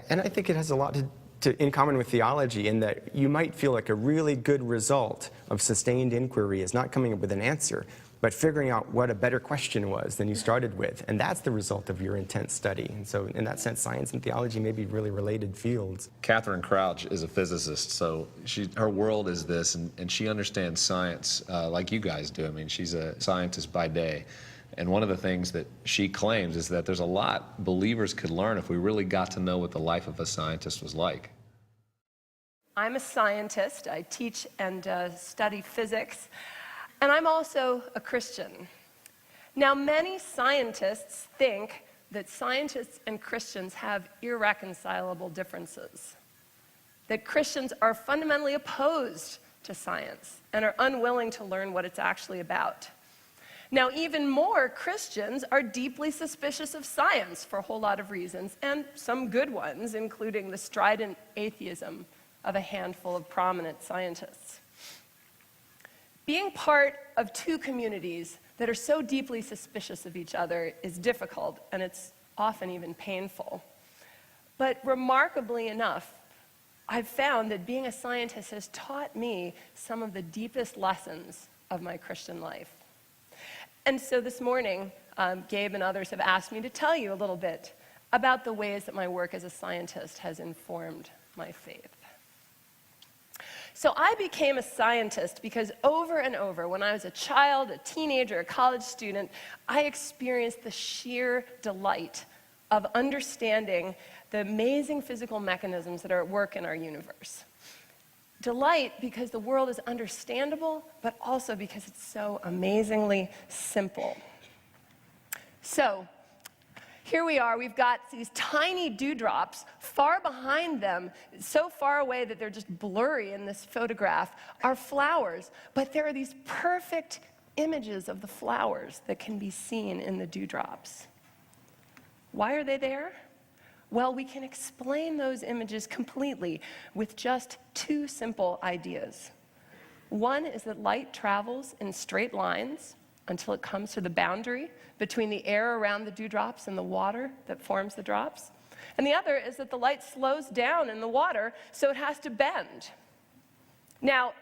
And I think it has a lot in common with theology, in that you might feel like a really good result of sustained inquiry is not coming up with an answer, but figuring out what a better question was than you started with. And that's the result of your intense study. And so in that sense, science and theology may be really related fields. Catherine Crouch is a physicist, so her world is this, and she understands science like you guys do. I mean, she's a scientist by day. And one of the things that she claims is that there's a lot believers could learn if we really got to know what the life of a scientist was like. I'm a scientist. I teach and study physics. And I'm also a Christian. Now, many scientists think that scientists and Christians have irreconcilable differences, that Christians are fundamentally opposed to science and are unwilling to learn what it's actually about. Now, even more Christians are deeply suspicious of science for a whole lot of reasons, and some good ones, including the strident atheism of a handful of prominent scientists. Being part of two communities that are so deeply suspicious of each other is difficult, and it's often even painful. But remarkably enough, I've found that being a scientist has taught me some of the deepest lessons of my Christian life. And so this morning, Gabe and others have asked me to tell you a little bit about the ways that my work as a scientist has informed my faith. So I became a scientist because over and over, when I was a child, a teenager, a college student, I experienced the sheer delight of understanding the amazing physical mechanisms that are at work in our universe. Delight because the world is understandable, but also because it's so amazingly simple. So, here we are, we've got these tiny dewdrops. Far behind them, so far away that they're just blurry in this photograph, are flowers. But there are these perfect images of the flowers that can be seen in the dewdrops. Why are they there? Well, we can explain those images completely with just two simple ideas. One is that light travels in straight lines until it comes to the boundary between the air around the dewdrops and the water that forms the drops. And the other is that the light slows down in the water, so it has to bend. Now,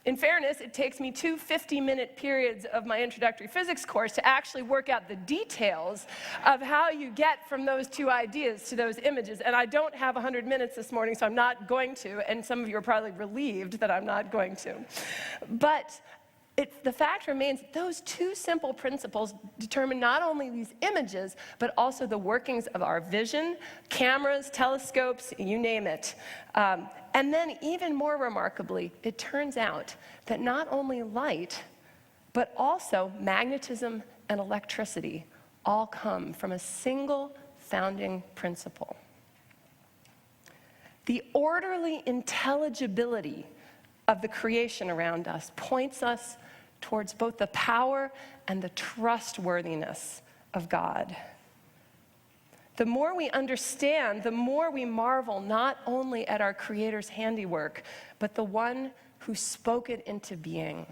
in fairness, it takes me 2 50-minute periods of my introductory physics course to actually work out the details of how you get from those two ideas to those images. And I don't have 100 minutes this morning, so I'm not going to, and some of you are probably relieved that I'm not going to. But the fact remains that those two simple principles determine not only these images, but also the workings of our vision, cameras, telescopes, you name it. And then even more remarkably, it turns out that not only light, but also magnetism and electricity all come from a single founding principle. The orderly intelligibility of the creation around us points us towards both the power and the trustworthiness of God. The more we understand, the more we marvel not only at our Creator's handiwork, but the one who spoke it into being